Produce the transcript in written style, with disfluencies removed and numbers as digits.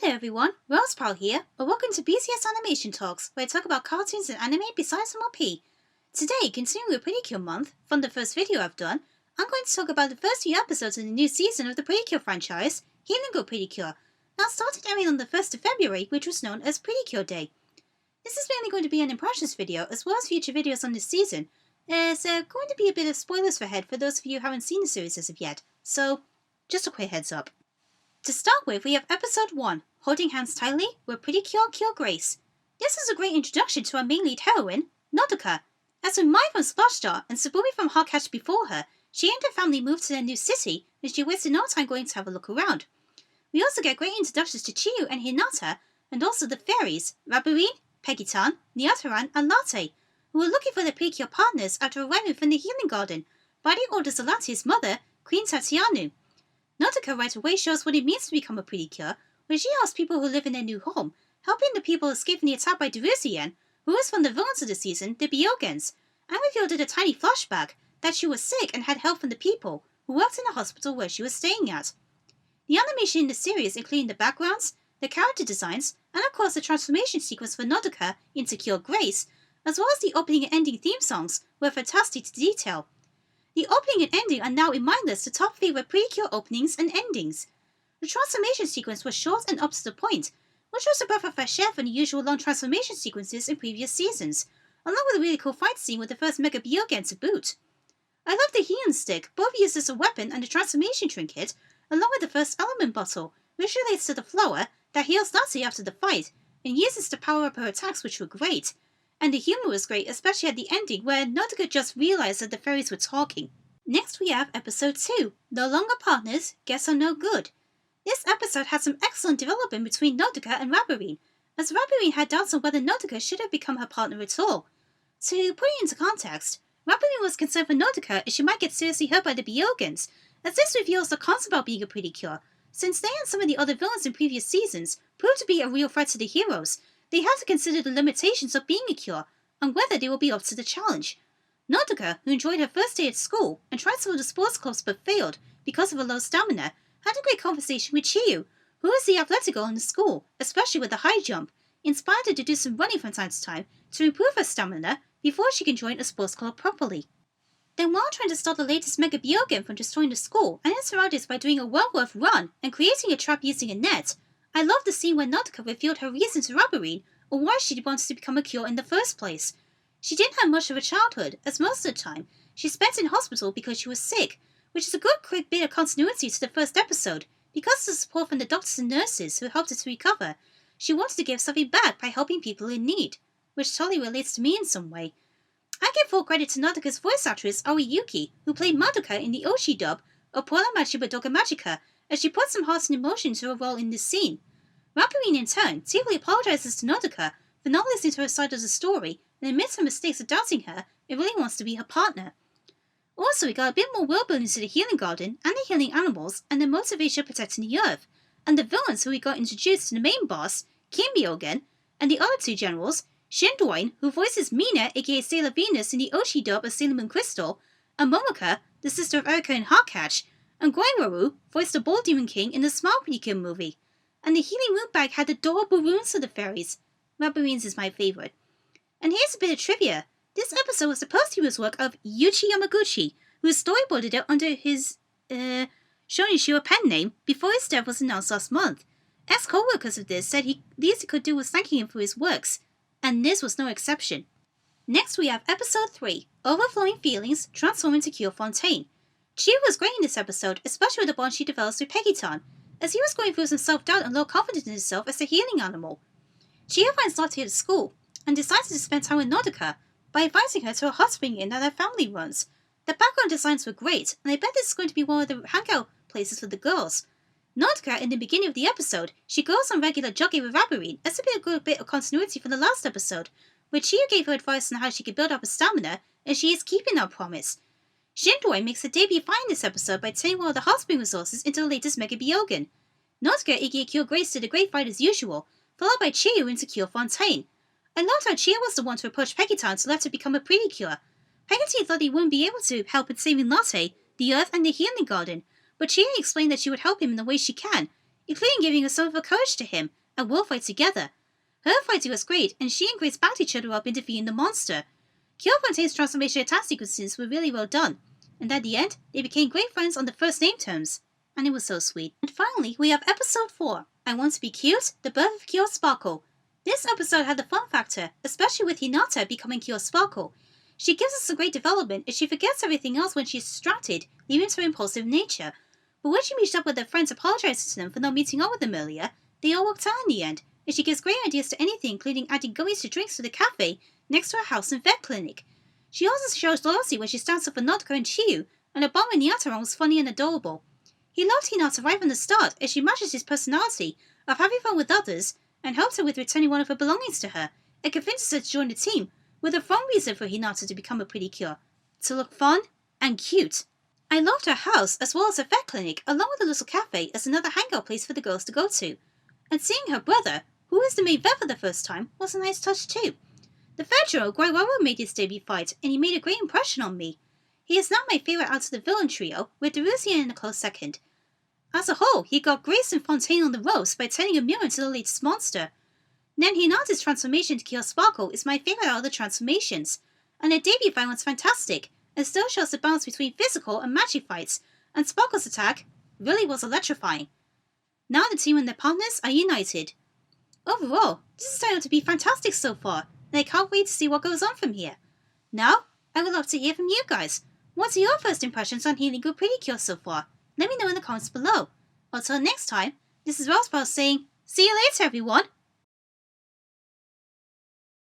there everyone, Rosepal here, and welcome to BCS Animation Talks, where I talk about cartoons and anime besides some OP. Today, continuing with Pretty Cure month, from the first video I've done, I'm going to talk about the first few episodes in the new season of the Pretty Cure franchise, Healin Good Precure. Now started airing on the 1st of February, which was known as Pretty Cure Day. This is mainly going to be an impressions video, as well as future videos on this season, as there are going to be a bit of spoilers ahead for those of you who haven't seen the series as of yet, so just a quick heads up. To start with, we have Episode 1, Holding Hands Tightly, where Pretty Cure cure Grace. This is a great introduction to our main lead heroine, Nodoka. As with Mai from Splash Star and Tsubumi from Hawkatch before her, she and her family moved to their new city, and she wasted no time going to have a look around. We also get great introductions to Chiyu and Hinata, and also the fairies, Raburine, Peggy-tan, Nyataran, and Latte, who are looking for their Pretty Cure partners after arriving from the Healing Garden by the orders of Latte's mother, Queen Tatianu. Nodoka right away shows what it means to become a Pretty Cure, when she helps people who live in their new home, helping the people escaping the attack by Derusian, who is from the villains of the season, the Byogans, and revealed in a tiny flashback that she was sick and had help from the people who worked in the hospital where she was staying at. The animation in the series, including the backgrounds, the character designs, and of course the transformation sequence for Nodoka into Cure Grace, as well as the opening and ending theme songs, were fantastic to detail. The opening and ending are now in my list the top favorite Pretty Cure openings and endings. The transformation sequence was short and up to the point, which was a breath of fresh air from the usual long transformation sequences in previous seasons, along with a really cool fight scene with the first Mega Byogan to boot. I love the Healing Stick, both used as a weapon and a transformation trinket, along with the first element bottle, which relates to the flower that heals Latte after the fight, and uses to power up her attacks, which were great. And the humour was great, especially at the ending where Nodoka just realised that the fairies were talking. Next we have Episode 2, No Longer Partners, Guess I'm No Good. This episode had some excellent development between Nodoka and Raburine, as Raburine had doubts on whether Nodoka should have become her partner at all. To put it into context, Raburine was concerned for Nodoka as she might get seriously hurt by the Byogans, as this reveals the concept about being a Pretty Cure. Since they and some of the other villains in previous seasons proved to be a real threat to the heroes, they have to consider the limitations of being a cure, and whether they will be up to the challenge. Nodoka, who enjoyed her first day at school and tried some of the sports clubs but failed because of her low stamina, had a great conversation with Chiyu, who is the athletic girl in the school, especially with the high jump, inspired her to do some running from time to time to improve her stamina before she can join a sports club properly. Then while trying to stop the latest Mega Byogan from destroying the school and its surroundings by doing a well-worth run and creating a trap using a net, I love the scene where Nodoka revealed her reason to Raburine or why she wanted to become a cure in the first place. She didn't have much of a childhood, as most of the time she spent in hospital because she was sick, which is a good quick bit of continuity to the first episode. Because of the support from the doctors and nurses who helped her to recover, she wanted to give something back by helping people in need, which totally relates to me in some way. I give full credit to Nodoka's voice actress Ori Yuki, who played Madoka in the Oshi dub of Puella Machiba Doga Magica, as she put some heart and emotion into her role in this scene. Raburine in turn tearfully apologizes to Nodoka for not listening to her side of the story and admits her mistakes of doubting her and really wants to be her partner. Also, we got a bit more world building to the Healing Garden and the healing animals and their motivation of protecting the Earth, and the villains who we got introduced to the main boss, King Byogan, and the other two generals, Shindoin, who voices Mina aka Sailor Venus in the Oshi dub of Sailor Moon Crystal, and Momoka, the sister of Erika in Hawkatch, and Goenwaru voiced the Bull Demon King in the Smile Pretty Cure movie. And the healing root bag had adorable runes for the fairies. Raburine's is my favourite. And here's a bit of trivia. This episode was the posthumous work of Yuichi Yamaguchi, who storyboarded it under his, Shonishiro pen name before his death was announced last month. Ex-co-workers of this said the least he could do was thanking him for his works, and this was no exception. Next we have Episode 3, Overflowing Feelings, Transform into Cure Fontaine. Chiyu was great in this episode, especially with the bond she develops with Peggy-tan, as he was going through some self-doubt and low confidence in himself as a healing animal. Chiyu finds Latte at school, and decides to spend time with Nodoka by inviting her to a hot spring inn that her family runs. The background designs were great, and I bet this is going to be one of the hangout places for the girls. Nodoka, in the beginning of the episode, she goes on regular jogging with Raburine as a good bit of continuity from the last episode, where Chiyu gave her advice on how she could build up her stamina, and she is keeping that promise. Shindoi makes her debut fine this episode by turning one of the hot spring resources into the latest Mega Byogan. Nodoka aka Cure Grace did a great fight as usual, followed by Chiyu into Cure Fontaine. I loved how Chiyu was the one to approach Peggy-tan to let her become a Pretty Cure. Peggy thought he wouldn't be able to help in saving Latte, the Earth, and the Healing Garden, but Chiyu explained that she would help him in the way she can, including giving a sort of courage to him, and will fight together. Her fighting was great, and she and Grace backed each other up in defeating the monster. Cure Fontaine's transformation attack sequences were really well done, and at the end, they became great friends on the first name terms. And it was so sweet. And finally, we have episode 4, I Want to Be Cute, The Birth of Cure Sparkle. This episode had the fun factor, especially with Hinata becoming Cure Sparkle. She gives us a great development as she forgets everything else when she's distracted, leaving to her impulsive nature. But when she meets up with her friends apologizing to them for not meeting up with them earlier, they all worked out in the end, and she gives great ideas to anything including adding gummies to drinks to the cafe next to her house and vet clinic. She also shows loyalty when she stands up for Nodoka and Chiyu, and her bond with Hinata was funny and adorable. He loved Hinata right from the start as she matches his personality of having fun with others and helped her with returning one of her belongings to her and convinces her to join the team with a fun reason for Hinata to become a pretty cure, to look fun and cute. I loved her house as well as her vet clinic along with the little cafe as another hangout place for the girls to go to. And seeing her brother, who is the main vet for the first time, was a nice touch too. The third duo, Guayuara, made his debut fight and he made a great impression on me. He is now my favourite out of the villain trio, with Darusian in a close second. As a whole, he got Grace and Fontaine on the ropes by turning a mirror into the latest monster. Then Hinata's transformation to Cure Sparkle is my favourite out of the transformations, and her debut fight was fantastic, and still shows the balance between physical and magic fights, and Sparkle's attack really was electrifying. Now the team and their partners are united. Overall, this is turned out to be fantastic so far, and I can't wait to see what goes on from here. Now, I would love to hear from you guys. What are your first impressions on Healin Good Precure so far? Let me know in the comments below. Until next time, this is Rosebell saying, see you later everyone!